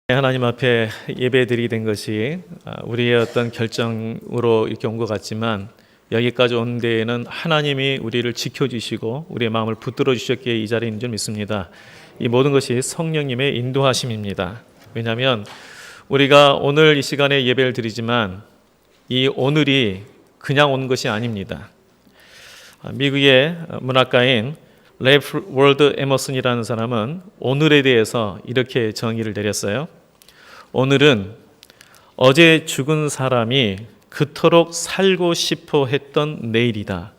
하나님 앞에 예배드리게 된 것이 우리의 어떤 결정으로 이렇게 온 것 같지만 여기까지 온 데에는 하나님이 우리를 지켜주시고 우리의 마음을 붙들어 주셨기에 이 자리에 있는 줄 믿습니다. 이 모든 것이 성령님의 인도하심입니다. 왜냐하면 우리가 오늘 이 시간에 예배를 드리지만 이 오늘이 그냥 온 것이 아닙니다. 미국의 문학가인 래프 월드 에머슨이라는 사람은 오늘에 대해서 이렇게 정의를 내렸어요. 오늘은 어제 죽은 사람이 그토록 살고 싶어 했던 내일이다.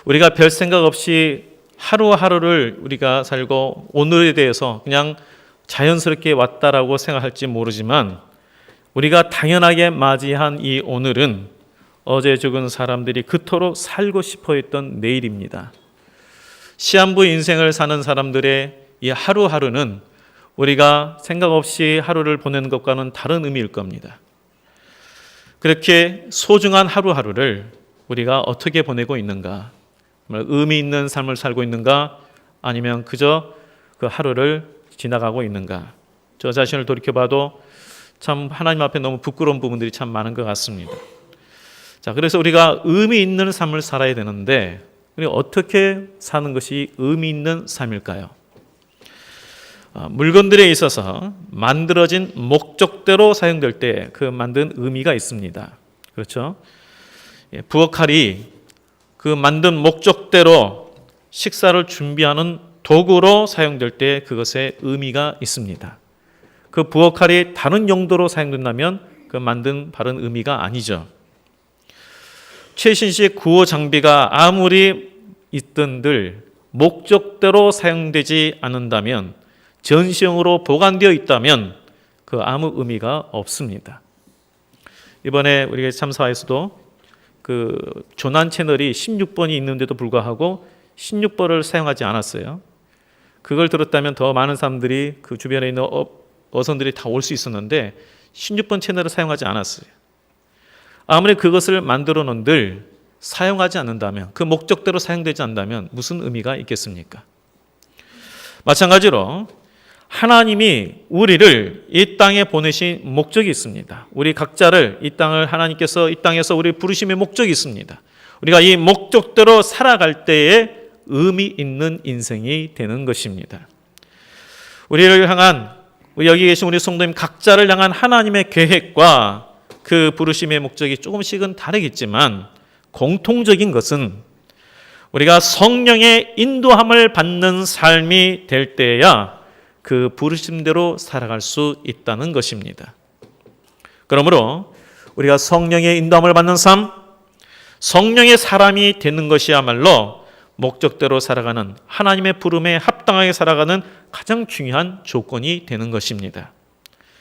우리가 별 생각 없이 하루하루를 우리가 살고 오늘에 대해서 그냥 자연스럽게 왔다라고 생각할지 모르지만 우리가 당연하게 맞이한 이 오늘은 어제 죽은 사람들이 그토록 살고 싶어 했던 내일입니다. 시한부 인생을 사는 사람들의 이 하루하루는 우리가 생각 없이 하루를 보내는 것과는 다른 의미일 겁니다. 그렇게 소중한 하루하루를 우리가 어떻게 보내고 있는가? 의미 있는 삶을 살고 있는가? 아니면 그저 그 하루를 지나가고 있는가? 저 자신을 돌이켜봐도 참 하나님 앞에 너무 부끄러운 부분들이 참 많은 것 같습니다. 자, 그래서 우리가 의미 있는 삶을 살아야 되는데 우리가 어떻게 사는 것이 의미 있는 삶일까요? 물건들에 있어서 만들어진 목적대로 사용될 때 그 만든 의미가 있습니다. 그렇죠? 부엌칼이 그 만든 목적대로 식사를 준비하는 도구로 사용될 때 그것에 의미가 있습니다. 그 부엌칼이 다른 용도로 사용된다면 그 만든 바른 의미가 아니죠. 최신식 구호 장비가 아무리 있던들 목적대로 사용되지 않는다면 전시용으로 보관되어 있다면 그 아무 의미가 없습니다. 이번에 우리가 참사에서도 그 조난 채널이 16번이 있는데도 불구하고 16번을 사용하지 않았어요. 그걸 들었다면 더 많은 사람들이 그 주변에 있는 어선들이 다 올 수 있었는데 16번 채널을 사용하지 않았어요. 아무리 그것을 만들어 놓은들 사용하지 않는다면 그 목적대로 사용되지 않는다면 무슨 의미가 있겠습니까? 마찬가지로 하나님이 우리를 이 땅에 보내신 목적이 있습니다. 우리 각자를 이 땅을 하나님께서 이 땅에서 우리 부르심의 목적이 있습니다. 우리가 이 목적대로 살아갈 때에 의미 있는 인생이 되는 것입니다. 우리를 향한 여기 계신 우리 성도님 각자를 향한 하나님의 계획과 그 부르심의 목적이 조금씩은 다르겠지만 공통적인 것은 우리가 성령의 인도함을 받는 삶이 될 때야 그 부르심대로 살아갈 수 있다는 것입니다. 그러므로 우리가 성령의 인도함을 받는 삶, 성령의 사람이 되는 것이야말로 목적대로 살아가는 하나님의 부름에 합당하게 살아가는 가장 중요한 조건이 되는 것입니다.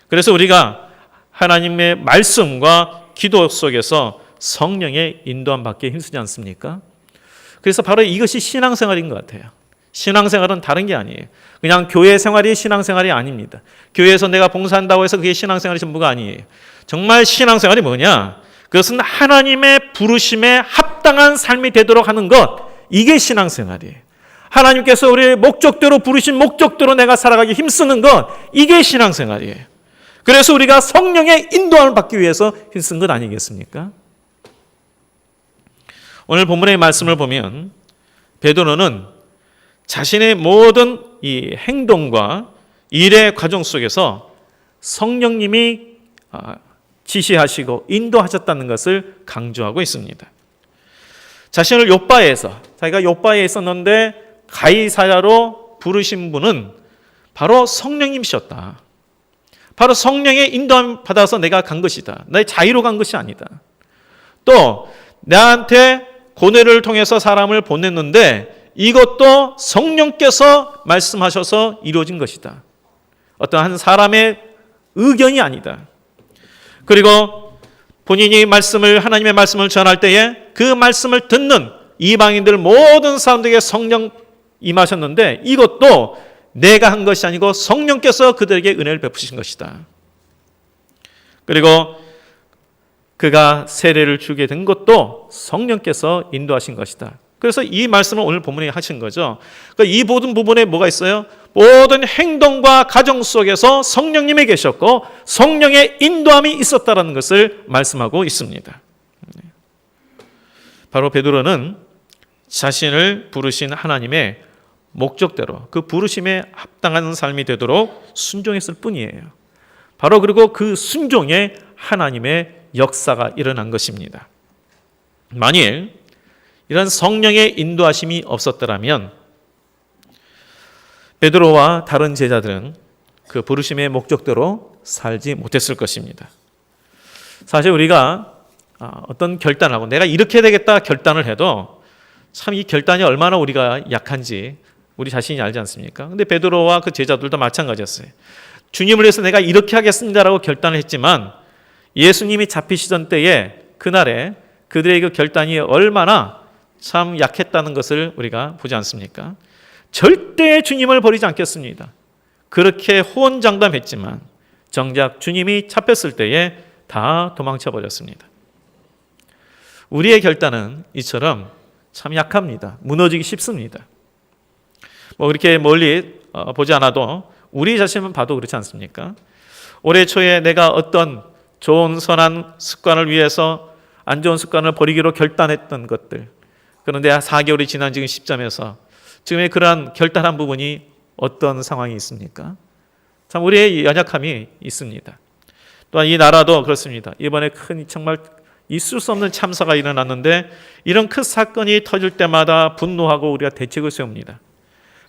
그래서 우리가 하나님의 말씀과 기도 속에서 성령의 인도함 받기에 힘쓰지 않습니까? 그래서 바로 이것이 신앙생활인 것 같아요. 신앙생활은 다른 게 아니에요. 그냥 교회 생활이 신앙생활이 아닙니다. 교회에서 내가 봉사한다고 해서 그게 신앙생활이 전부가 아니에요. 정말 신앙생활이 뭐냐? 그것은 하나님의 부르심에 합당한 삶이 되도록 하는 것, 이게 신앙생활이에요. 하나님께서 우리의 목적대로 부르신 목적대로 내가 살아가기 힘쓰는 것, 이게 신앙생활이에요. 그래서 우리가 성령의 인도함을 받기 위해서 힘쓴 것 아니겠습니까? 오늘 본문의 말씀을 보면 베드로는 자신의 모든 이 행동과 일의 과정 속에서 성령님이 지시하시고 인도하셨다는 것을 강조하고 있습니다. 자신을 욥바에서 자기가 욥바에 있었는데 가이사랴로 부르신 분은 바로 성령님이셨다. 바로 성령의 인도함 받아서 내가 간 것이다. 나의 자유로 간 것이 아니다. 또 나한테 고뇌를 통해서 사람을 보냈는데 이것도 성령께서 말씀하셔서 이루어진 것이다. 어떤 한 사람의 의견이 아니다. 그리고 본인이 하나님의 말씀을 전할 때에 그 말씀을 듣는 이방인들 모든 사람들에게 성령 임하셨는데 이것도 내가 한 것이 아니고 성령께서 그들에게 은혜를 베푸신 것이다. 그리고 그가 세례를 주게 된 것도 성령께서 인도하신 것이다. 그래서 이 말씀을 오늘 본문에 하신 거죠. 그러니까 이 모든 부분에 뭐가 있어요? 모든 행동과 가정 속에서 성령님이 계셨고 성령의 인도함이 있었다는 것을 말씀하고 있습니다. 바로 베드로는 자신을 부르신 하나님의 목적대로 그 부르심에 합당한 삶이 되도록 순종했을 뿐이에요. 바로 그리고 그 순종에 하나님의 역사가 일어난 것입니다. 만일 이런 성령의 인도하심이 없었더라면 베드로와 다른 제자들은 그 부르심의 목적대로 살지 못했을 것입니다. 사실 우리가 어떤 결단을 하고 내가 이렇게 되겠다 결단을 해도 참 이 결단이 얼마나 우리가 약한지 우리 자신이 알지 않습니까? 근데 베드로와 그 제자들도 마찬가지였어요. 주님을 위해서 내가 이렇게 하겠습니다라고 결단을 했지만 예수님이 잡히시던 때에 그날에 그들의 그 결단이 얼마나 참 약했다는 것을 우리가 보지 않습니까? 절대 주님을 버리지 않겠습니다. 그렇게 호언장담했지만 정작 주님이 잡혔을 때에 다 도망쳐 버렸습니다. 우리의 결단은 이처럼 참 약합니다. 무너지기 쉽습니다. 뭐 그렇게 멀리 보지 않아도 우리 자신만 봐도 그렇지 않습니까? 올해 초에 내가 어떤 좋은 선한 습관을 위해서 안 좋은 습관을 버리기로 결단했던 것들, 그런데 4개월이 지난 지금 시점에서 지금의 그러한 결단한 부분이 어떤 상황이 있습니까? 참 우리의 연약함이 있습니다. 또한 이 나라도 그렇습니다. 이번에 큰 정말 있을 수 없는 참사가 일어났는데 이런 큰 사건이 터질 때마다 분노하고 우리가 대책을 세웁니다.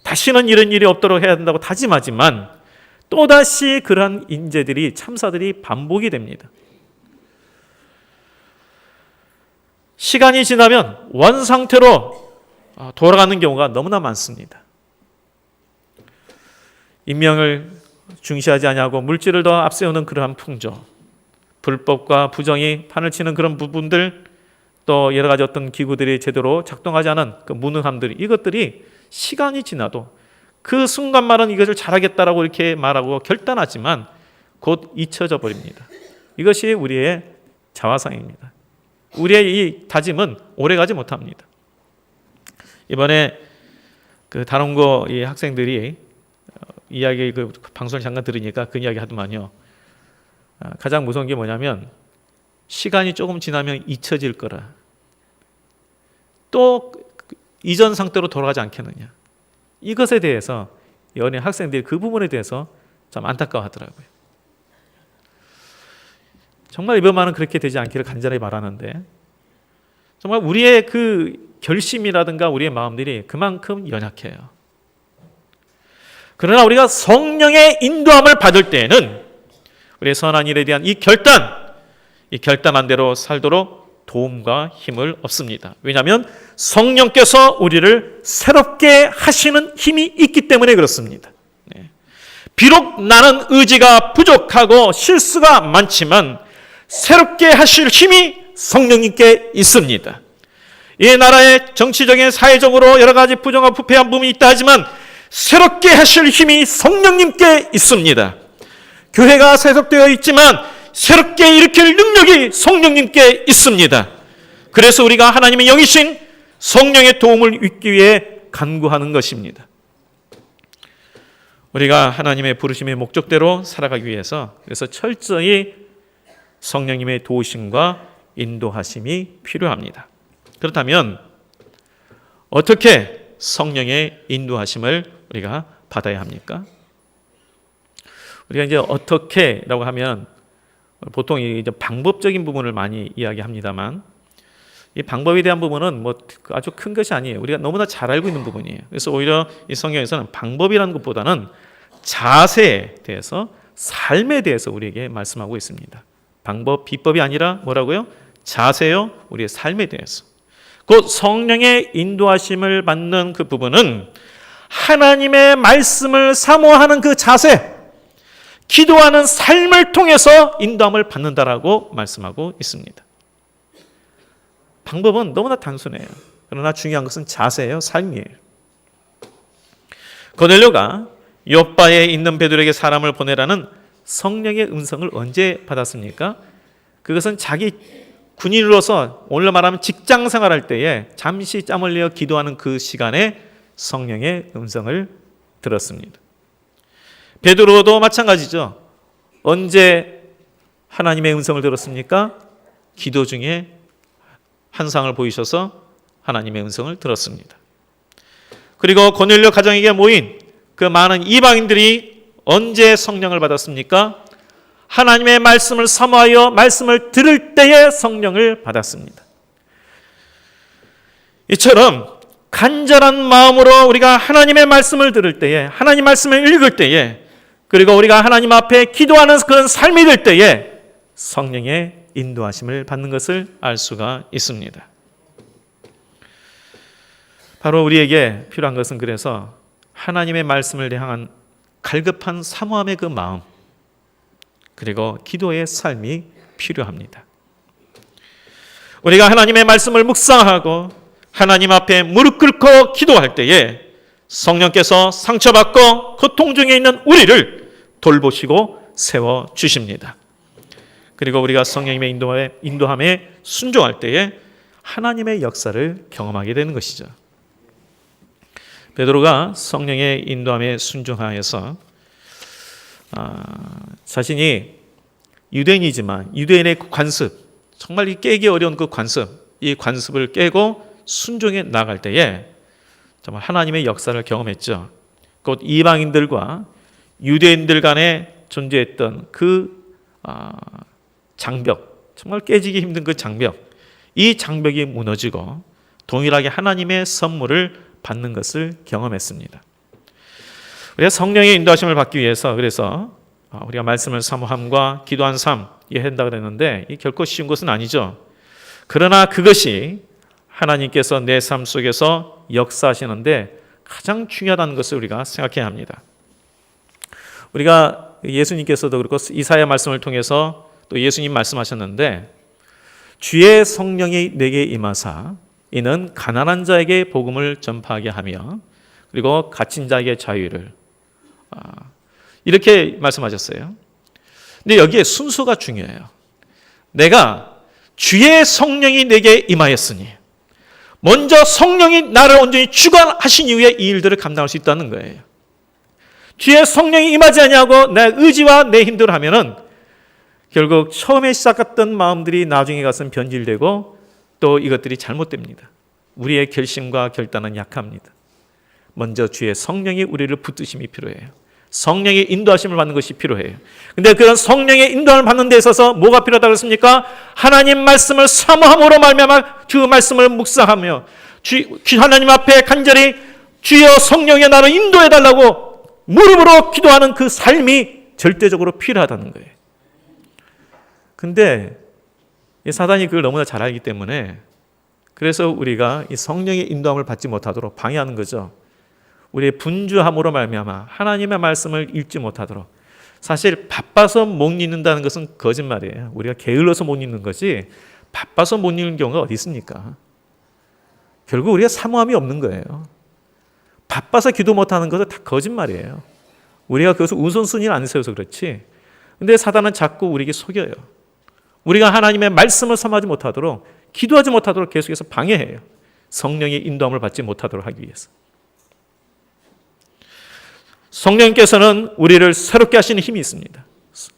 다시는 이런 일이 없도록 해야 된다고 다짐하지만 또다시 그러한 인재들이 참사들이 반복이 됩니다. 시간이 지나면 원상태로 돌아가는 경우가 너무나 많습니다. 인명을 중시하지 아니하고 물질을 더 앞세우는 그러한 풍조, 불법과 부정이 판을 치는 그런 부분들, 또 여러 가지 어떤 기구들이 제대로 작동하지 않은 그 무능함들, 이것들이 시간이 지나도 그 순간만은 이것을 잘하겠다라고 이렇게 말하고 결단하지만 곧 잊혀져 버립니다. 이것이 우리의 자화상입니다. 우리의 이 다짐은 오래가지 못합니다. 이번에 그 다른고 이 학생들이 이야기 그 방송을 잠깐 들으니까 그 이야기 하더만요. 가장 무서운 게 뭐냐면 시간이 조금 지나면 잊혀질 거라. 또 이전 상태로 돌아가지 않겠느냐. 이것에 대해서 연예 학생들이 그 부분에 대해서 참 안타까워하더라고요. 정말 이번만은 그렇게 되지 않기를 간절히 바라는데 정말 우리의 그 결심이라든가 우리의 마음들이 그만큼 연약해요. 그러나 우리가 성령의 인도함을 받을 때에는 우리의 선한 일에 대한 이 결단한 대로 살도록 도움과 힘을 얻습니다. 왜냐하면 성령께서 우리를 새롭게 하시는 힘이 있기 때문에 그렇습니다. 비록 나는 의지가 부족하고 실수가 많지만 새롭게 하실 힘이 성령님께 있습니다. 이 나라의 정치적인 사회적으로 여러 가지 부정과 부패한 부분이 있다 하지만 새롭게 하실 힘이 성령님께 있습니다. 교회가 세속되어 있지만 새롭게 일으킬 능력이 성령님께 있습니다. 그래서 우리가 하나님의 영이신 성령의 도움을 얻기 위해 간구하는 것입니다. 우리가 하나님의 부르심의 목적대로 살아가기 위해서 그래서 철저히 성령님의 도우심과 인도하심이 필요합니다. 그렇다면 어떻게 성령의 인도하심을 우리가 받아야 합니까? 우리가 이제 어떻게라고 하면 보통 이제 방법적인 부분을 많이 이야기합니다만 이 방법에 대한 부분은 뭐 아주 큰 것이 아니에요. 우리가 너무나 잘 알고 있는 부분이에요. 그래서 오히려 이 성경에서는 방법이라는 것보다는 자세에 대해서 삶에 대해서 우리에게 말씀하고 있습니다. 방법, 비법이 아니라 뭐라고요? 자세요. 우리의 삶에 대해서. 곧 성령의 인도하심을 받는 그 부분은 하나님의 말씀을 사모하는 그 자세, 기도하는 삶을 통해서 인도함을 받는다라고 말씀하고 있습니다. 방법은 너무나 단순해요. 그러나 중요한 것은 자세예요. 삶이에요. 고넬료가 요바에 있는 베드로에게 사람을 보내라는 성령의 음성을 언제 받았습니까? 그것은 자기 군인으로서 오늘 말하면 직장 생활할 때에 잠시 짬 흘려 기도하는 그 시간에 성령의 음성을 들었습니다. 베드로도 마찬가지죠. 언제 하나님의 음성을 들었습니까? 기도 중에 환상을 보이셔서 하나님의 음성을 들었습니다. 그리고 고넬료 가정에게 모인 그 많은 이방인들이 언제 성령을 받았습니까? 하나님의 말씀을 사모하여 말씀을 들을 때에 성령을 받았습니다. 이처럼 간절한 마음으로 우리가 하나님의 말씀을 들을 때에, 하나님 말씀을 읽을 때에, 그리고 우리가 하나님 앞에 기도하는 그런 삶이 될 때에 성령의 인도하심을 받는 것을 알 수가 있습니다. 바로 우리에게 필요한 것은 그래서 하나님의 말씀을 향한 갈급한 사모함의 그 마음, 그리고 기도의 삶이 필요합니다. 우리가 하나님의 말씀을 묵상하고 하나님 앞에 무릎 꿇고 기도할 때에 성령께서 상처받고 고통 중에 있는 우리를 돌보시고 세워주십니다. 그리고 우리가 성령님의 인도함에 순종할 때에 하나님의 역사를 경험하게 되는 것이죠. 베드로가 성령의 인도함에 순종하여서 자신이 유대인이지만 유대인의 관습, 정말 깨기 어려운 그 관습, 이 관습을 깨고 순종해 나갈 때에 정말 하나님의 역사를 경험했죠. 곧 이방인들과 유대인들 간에 존재했던 그 장벽, 정말 깨지기 힘든 그 장벽, 이 장벽이 무너지고 동일하게 하나님의 선물을 받는 것을 경험했습니다. 우리가 성령의 인도하심을 받기 위해서 그래서 우리가 말씀을 사모함과 기도한 삶 이해한다 그랬는데 이 결코 쉬운 것은 아니죠. 그러나 그것이 하나님께서 내 삶 속에서 역사하시는데 가장 중요하다는 것을 우리가 생각해야 합니다. 우리가 예수님께서도 그렇고 이사야 말씀을 통해서 또 예수님 말씀하셨는데 주의 성령이 내게 임하사 이는 가난한 자에게 복음을 전파하게 하며 그리고 갇힌 자에게 자유를 이렇게 말씀하셨어요. 근데 여기에 순서가 중요해요. 내가 주의 성령이 내게 임하였으니 먼저 성령이 나를 온전히 주관하신 이후에 이 일들을 감당할 수 있다는 거예요. 주의 성령이 임하지 아니하고 내 의지와 내 힘대로 하면은 결국 처음에 시작했던 마음들이 나중에 가서는 변질되고 또 이것들이 잘못됩니다. 우리의 결심과 결단은 약합니다. 먼저 주의 성령이 우리를 붙드심이 필요해요. 성령의 인도하심을 받는 것이 필요해요. 근데 그런 성령의 인도함을 받는 데 있어서 뭐가 필요하다고 했습니까? 하나님 말씀을 사모함으로 말미암아 그 말씀을 묵상하며 하나님 앞에 간절히 주여 성령의 나를 인도해 달라고 무릎으로 기도하는 그 삶이 절대적으로 필요하다는 거예요. 근데 사단이 그걸 너무나 잘 알기 때문에 그래서 우리가 이 성령의 인도함을 받지 못하도록 방해하는 거죠. 우리의 분주함으로 말미암아 하나님의 말씀을 읽지 못하도록. 사실 바빠서 못 읽는다는 것은 거짓말이에요. 우리가 게을러서 못 읽는 거지 바빠서 못 읽는 경우가 어디 있습니까? 결국 우리가 사모함이 없는 거예요. 바빠서 기도 못하는 것은 다 거짓말이에요. 우리가 그것을 우선순위를 안 세워서 그렇지. 근데 사단은 자꾸 우리에게 속여요. 우리가 하나님의 말씀을 사모하지 못하도록 기도하지 못하도록 계속해서 방해해요. 성령의 인도함을 받지 못하도록 하기 위해서. 성령께서는 우리를 새롭게 하시는 힘이 있습니다.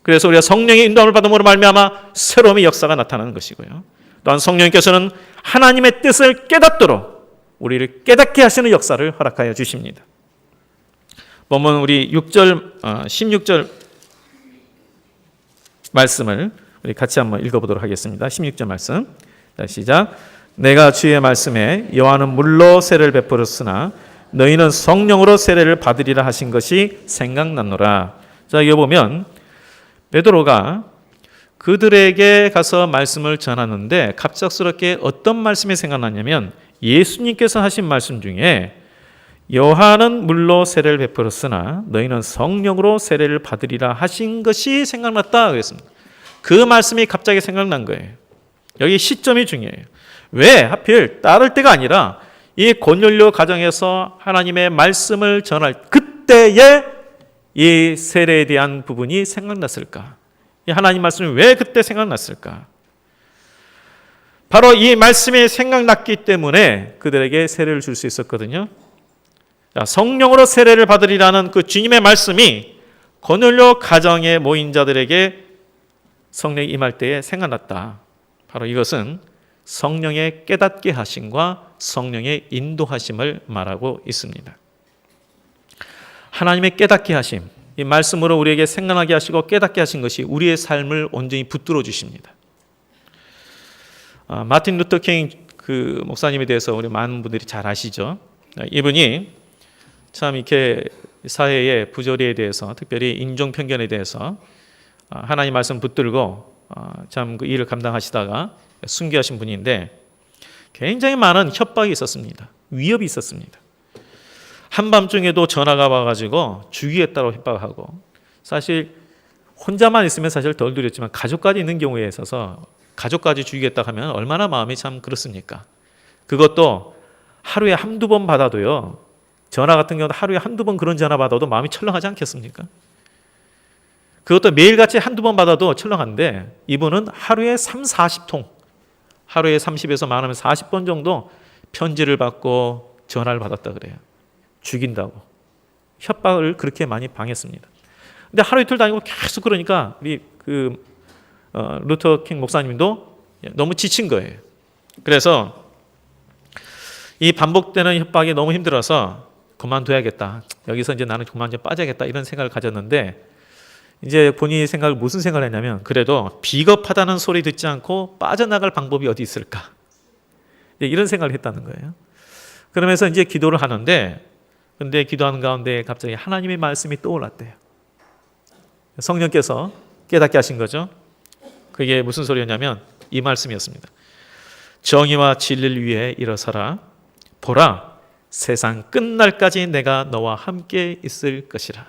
그래서 우리가 성령의 인도함을 받음으로 말미암아 새로움의 역사가 나타나는 것이고요. 또한 성령께서는 하나님의 뜻을 깨닫도록 우리를 깨닫게 하시는 역사를 허락하여 주십니다. 보면 우리 16절 말씀을 우리 같이 한번 읽어보도록 하겠습니다. 16절 말씀. 시작. 내가 주의 말씀에 여호와는 물로 세례를 베풀었으나 너희는 성령으로 세례를 받으리라 하신 것이 생각났노라. 자, 여기 보면 베드로가 그들에게 가서 말씀을 전하는데 갑작스럽게 어떤 말씀이 생각났냐면 예수님께서 하신 말씀 중에 요한은 물로 세례를 베풀었으나 너희는 성령으로 세례를 받으리라 하신 것이 생각났다 그랬습니다. 그 말씀이 갑자기 생각난 거예요. 여기 시점이 중요해요. 왜 하필 따를 때가 아니라 이 고넬료 가정에서 하나님의 말씀을 전할 그때에 이 세례에 대한 부분이 생각났을까? 이 하나님 말씀이 왜 그때 생각났을까? 바로 이 말씀이 생각났기 때문에 그들에게 세례를 줄 수 있었거든요. 자, 성령으로 세례를 받으리라는 그 주님의 말씀이 고넬료 가정에 모인 자들에게 성령이 임할 때에 생각났다. 바로 이것은 성령의 깨닫게 하심과 성령의 인도하심을 말하고 있습니다. 하나님의 깨닫게 하심, 이 말씀으로 우리에게 생각나게 하시고 깨닫게 하신 것이 우리의 삶을 온전히 붙들어 주십니다. 마틴 루터 킹 그 목사님에 대해서 우리 많은 분들이 잘 아시죠. 이분이 참 이렇게 사회의 부조리에 대해서, 특별히 인종 편견에 대해서 하나님 말씀 붙들고 참 그 일을 감당하시다가 순교하신 분인데 굉장히 많은 협박이 있었습니다. 위협이 있었습니다. 한밤중에도 전화가 와가지고 죽이겠다고 협박하고, 사실 혼자만 있으면 사실 덜 두렵지만 가족까지 있는 경우에 있어서 가족까지 죽이겠다 하면 얼마나 마음이 참 그렇습니까? 그것도 하루에 한두 번 받아도요, 전화 같은 경우는 하루에 한두 번 그런 전화 받아도 마음이 철렁하지 않겠습니까? 그것도 매일같이 한두 번 받아도 철렁한데 이분은 하루에 40통, 하루에 30에서 많으면 40번 정도 편지를 받고 전화를 받았다 그래요. 죽인다고. 협박을 그렇게 많이 당했습니다. 근데 하루 이틀 다니고 계속 그러니까 우리 루터 킹 목사님도 너무 지친 거예요. 그래서 이 반복되는 협박이 너무 힘들어서 그만둬야겠다. 여기서 이제 나는 그만 좀 빠져야겠다. 이런 생각을 가졌는데 이제 본인이 무슨 생각을 했냐면 그래도 비겁하다는 소리 듣지 않고 빠져나갈 방법이 어디 있을까? 이런 생각을 했다는 거예요. 그러면서 이제 기도를 하는데 근데 기도하는 가운데 갑자기 하나님의 말씀이 떠올랐대요. 성령께서 깨닫게 하신 거죠. 그게 무슨 소리였냐면 이 말씀이었습니다. 정의와 진리를 위해 일어서라. 보라, 세상 끝날까지 내가 너와 함께 있을 것이라.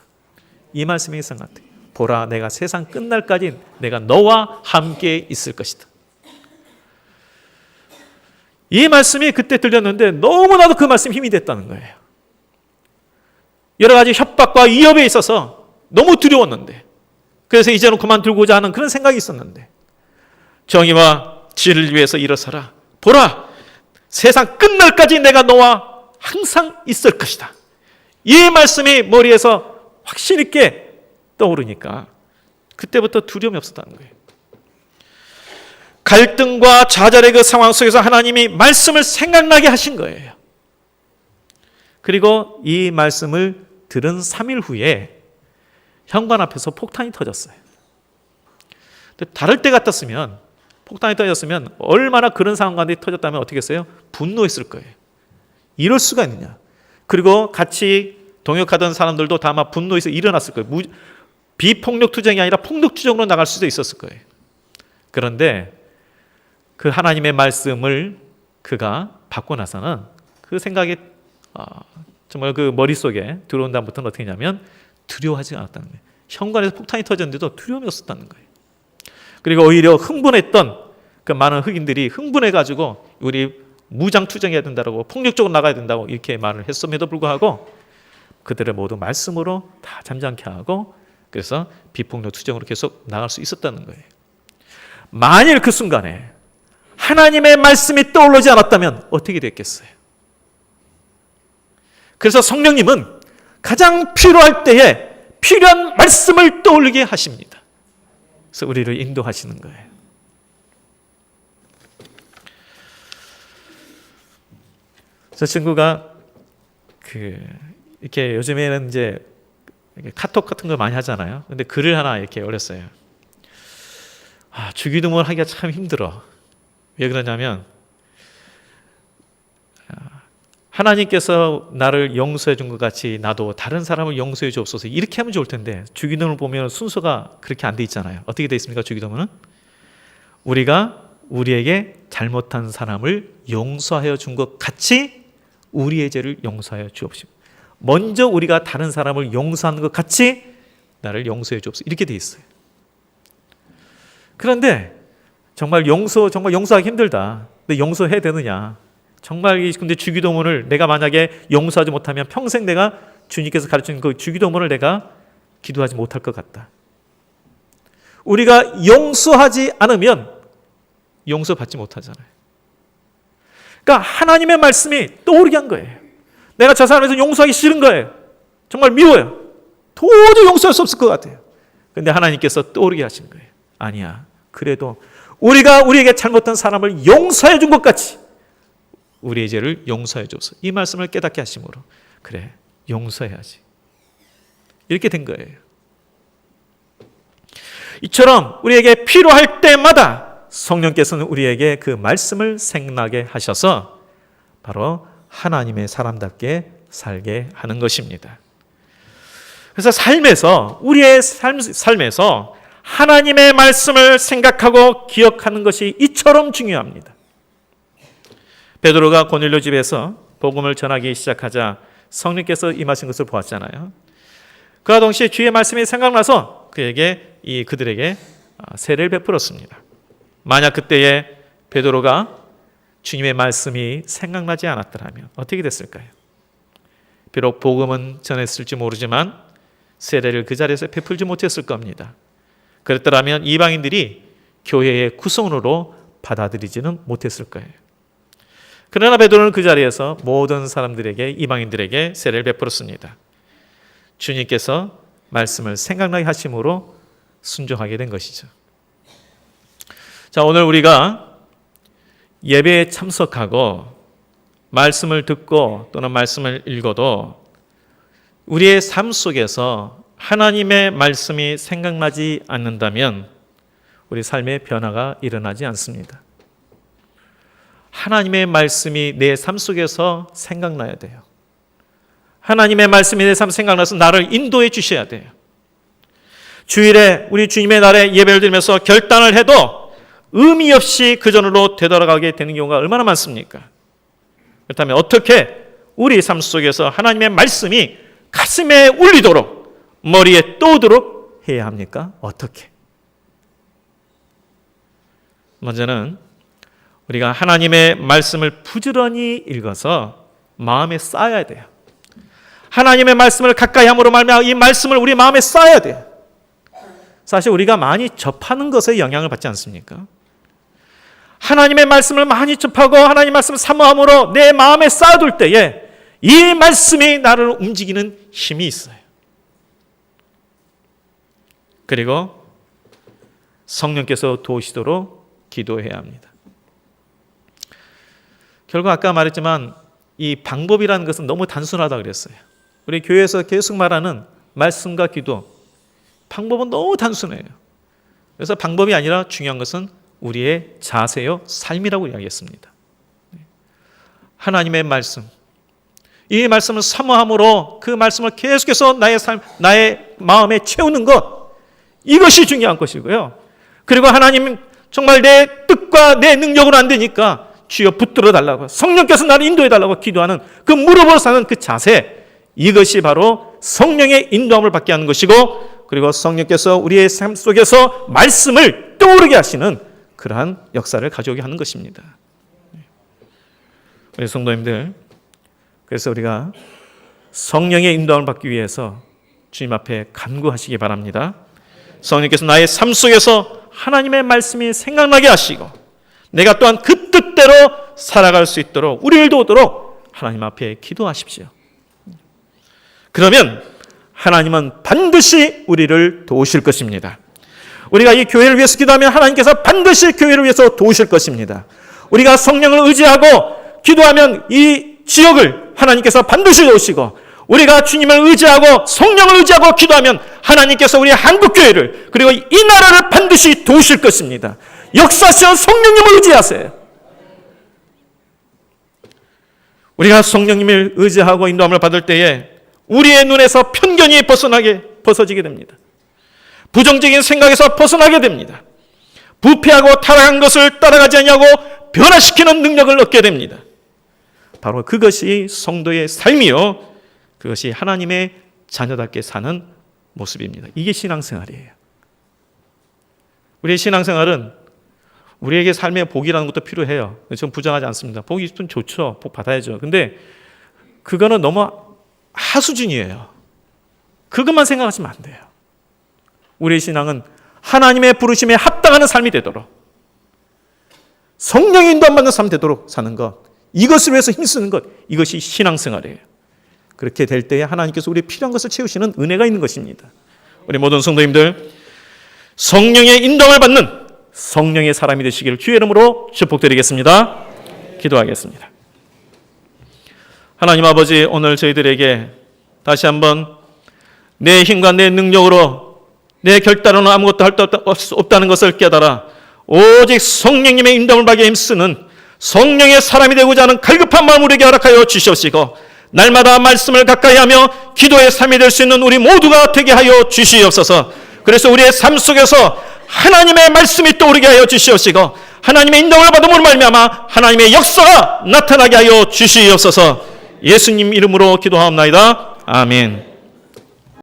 이 말씀이 생각났대요. 보라, 내가 세상 끝날까지 내가 너와 함께 있을 것이다. 이 말씀이 그때 들렸는데 너무나도 그 말씀이 힘이 됐다는 거예요. 여러 가지 협박과 위협에 있어서 너무 두려웠는데, 그래서 이제는 그만두고자 하는 그런 생각이 있었는데, 정의와 진리를 위해서 일어서라. 보라, 세상 끝날까지 내가 너와 항상 있을 것이다. 이 말씀이 머리에서 확신 있게 떠오르니까 그때부터 두려움이 없었다는 거예요. 갈등과 좌절의 그 상황 속에서 하나님이 말씀을 생각나게 하신 거예요. 그리고 이 말씀을 들은 3일 후에 현관 앞에서 폭탄이 터졌어요. 다를 때 같았으면, 폭탄이 터졌으면 얼마나 그런 상황 가운데 터졌다면 어떻게 했어요? 분노했을 거예요. 이럴 수가 있느냐. 그리고 같이 동역하던 사람들도 다 아마 분노해서 일어났을 거예요. 비폭력 투쟁이 아니라 폭력 투쟁으로 나갈 수도 있었을 거예요. 그런데 그 하나님의 말씀을 그가 받고 나서는 그 생각이 정말 그 머릿속에 들어온 다음부터는 어떻게 했냐면 두려워하지 않았다는 거예요. 현관에서 폭탄이 터졌는데도 두려움이 없었다는 거예요. 그리고 오히려 흥분했던 그 많은 흑인들이 흥분해가지고 우리 무장 투쟁해야 된다고, 폭력적으로 나가야 된다고 이렇게 말을 했음에도 불구하고 그들을 모두 말씀으로 다 잠잠케 하고, 그래서 비폭력 투쟁으로 계속 나갈 수 있었다는 거예요. 만일 그 순간에 하나님의 말씀이 떠오르지 않았다면 어떻게 됐겠어요? 그래서 성령님은 가장 필요할 때에 필요한 말씀을 떠올리게 하십니다. 그래서 우리를 인도하시는 거예요. 저 친구가 이렇게 요즘에는 이제 카톡 같은 걸 많이 하잖아요. 근데 글을 하나 이렇게 올렸어요. 주기도문을 하기가 참 힘들어. 왜 그러냐면 하나님께서 나를 용서해 준 것 같이 나도 다른 사람을 용서해 주옵소서. 이렇게 하면 좋을 텐데 주기도문을 보면 순서가 그렇게 안 돼 있잖아요. 어떻게 돼 있습니까? 주기도문은 우리가 우리에게 잘못한 사람을 용서하여 준 것 같이 우리의 죄를 용서하여 주옵시고, 먼저 우리가 다른 사람을 용서하는 것 같이 나를 용서해 주옵소서. 이렇게 돼 있어요. 그런데 정말 용서하기 힘들다. 근데 용서해야 되느냐? 정말 근데 주기도문을 내가 만약에 용서하지 못하면 평생 내가 주님께서 가르치는 그 주기도문을 내가 기도하지 못할 것 같다. 우리가 용서하지 않으면 용서받지 못하잖아요. 그러니까 하나님의 말씀이 떠오르게 한 거예요. 내가 저 사람에서 용서하기 싫은 거예요. 정말 미워요. 도저히 용서할 수 없을 것 같아요. 그런데 하나님께서 떠오르게 하신 거예요. 아니야. 그래도 우리가 우리에게 잘못한 사람을 용서해 준 것 같이 우리의 죄를 용서해 줘서 이 말씀을 깨닫게 하심으로 그래, 용서해야지. 이렇게 된 거예요. 이처럼 우리에게 필요할 때마다 성령께서는 우리에게 그 말씀을 생각나게 하셔서 바로 하나님의 사람답게 살게 하는 것입니다. 그래서 삶에서 우리의 삶에서 하나님의 말씀을 생각하고 기억하는 것이 이처럼 중요합니다. 베드로가 고넬료 집에서 복음을 전하기 시작하자 성령께서 임하신 것을 보았잖아요. 그와 동시에 주의 말씀이 생각나서 그들에게 세례를 베풀었습니다. 만약 그때에 베드로가 주님의 말씀이 생각나지 않았더라면 어떻게 됐을까요? 비록 복음은 전했을지 모르지만 세례를 그 자리에서 베풀지 못했을 겁니다. 그랬더라면 이방인들이 교회의 구성원으로 받아들이지는 못했을 거예요. 그러나 베드로는 그 자리에서 모든 사람들에게, 이방인들에게 세례를 베풀었습니다. 주님께서 말씀을 생각나게 하심으로 순종하게 된 것이죠. 자, 오늘 우리가 예배에 참석하고 말씀을 듣고 또는 말씀을 읽어도 우리의 삶 속에서 하나님의 말씀이 생각나지 않는다면 우리 삶의 변화가 일어나지 않습니다. 하나님의 말씀이 내 삶 속에서 생각나야 돼요. 하나님의 말씀이 내 삶 생각나서 나를 인도해 주셔야 돼요. 주일에 우리 주님의 날에 예배를 드리면서 결단을 해도 의미 없이 그 전으로 되돌아가게 되는 경우가 얼마나 많습니까? 그렇다면 어떻게 우리 삶 속에서 하나님의 말씀이 가슴에 울리도록 머리에 떠오도록 해야 합니까? 어떻게? 먼저는 우리가 하나님의 말씀을 부지런히 읽어서 마음에 쌓아야 돼요. 하나님의 말씀을 가까이 함으로 말미암아 이 말씀을 우리 마음에 쌓아야 돼요. 사실 우리가 많이 접하는 것에 영향을 받지 않습니까? 하나님의 말씀을 많이 접하고 하나님의 말씀을 사모함으로 내 마음에 쌓아둘 때에 이 말씀이 나를 움직이는 힘이 있어요. 그리고 성령께서 도우시도록 기도해야 합니다. 결국 아까 말했지만 이 방법이라는 것은 너무 단순하다고 그랬어요. 우리 교회에서 계속 말하는 말씀과 기도, 방법은 너무 단순해요. 그래서 방법이 아니라 중요한 것은 우리의 자세요, 삶이라고 이야기했습니다. 하나님의 말씀, 이 말씀을 사모함으로 그 말씀을 계속해서 나의 삶, 나의 마음에 채우는 것, 이것이 중요한 것이고요. 그리고 하나님 정말 내 뜻과 내 능력으로 안 되니까 주여 붙들어 달라고, 성령께서 나를 인도해 달라고 기도하는 그 무릎으로 사는 그 자세, 이것이 바로 성령의 인도함을 받게 하는 것이고, 그리고 성령께서 우리의 삶 속에서 말씀을 떠오르게 하시는 그러한 역사를 가져오게 하는 것입니다. 우리 성도님들, 그래서 우리가 성령의 인도함을 받기 위해서 주님 앞에 간구하시기 바랍니다. 성령께서 나의 삶 속에서 하나님의 말씀이 생각나게 하시고 내가 또한 그 뜻대로 살아갈 수 있도록 우리를 도우도록 하나님 앞에 기도하십시오. 그러면 하나님은 반드시 우리를 도우실 것입니다. 우리가 이 교회를 위해서 기도하면 하나님께서 반드시 교회를 위해서 도우실 것입니다. 우리가 성령을 의지하고 기도하면 이 지역을 하나님께서 반드시 도우시고, 우리가 주님을 의지하고 성령을 의지하고 기도하면 하나님께서 우리 한국교회를 그리고 이 나라를 반드시 도우실 것입니다. 역사하시는 성령님을 의지하세요. 우리가 성령님을 의지하고 인도함을 받을 때에 우리의 눈에서 편견이 벗어지게 됩니다. 부정적인 생각에서 벗어나게 됩니다. 부패하고 타락한 것을 따라가지 않냐고 변화시키는 능력을 얻게 됩니다. 바로 그것이 성도의 삶이요, 그것이 하나님의 자녀답게 사는 모습입니다. 이게 신앙생활이에요. 우리의 신앙생활은 우리에게 삶의 복이라는 것도 필요해요. 저는 부정하지 않습니다. 복이 있으면 좋죠. 복 받아야죠. 근데 그거는 너무 하수준이에요. 그것만 생각하시면 안 돼요. 우리의 신앙은 하나님의 부르심에 합당하는 삶이 되도록, 성령의 인도함 받는 삶이 되도록 사는 것, 이것을 위해서 힘쓰는 것, 이것이 신앙생활이에요. 그렇게 될 때에 하나님께서 우리 필요한 것을 채우시는 은혜가 있는 것입니다. 우리 모든 성도님들, 성령의 인도함을 받는 성령의 사람이 되시기를 주의 이름으로 축복드리겠습니다. 기도하겠습니다. 하나님 아버지, 오늘 저희들에게 다시 한번 내 힘과 내 능력으로 내 결단으로는 아무것도 할 수 없다는 것을 깨달아 오직 성령님의 인도함을 받게 힘쓰는 성령의 사람이 되고자 하는 갈급한 마음을 우리에게 허락하여 주시옵시고, 날마다 말씀을 가까이 하며 기도의 삶이 될 수 있는 우리 모두가 되게 하여 주시옵소서. 그래서 우리의 삶 속에서 하나님의 말씀이 떠오르게 하여 주시옵시고, 하나님의 인도함을 받음으로 말미암아 하나님의 역사가 나타나게 하여 주시옵소서. 예수님 이름으로 기도하옵나이다. 아멘.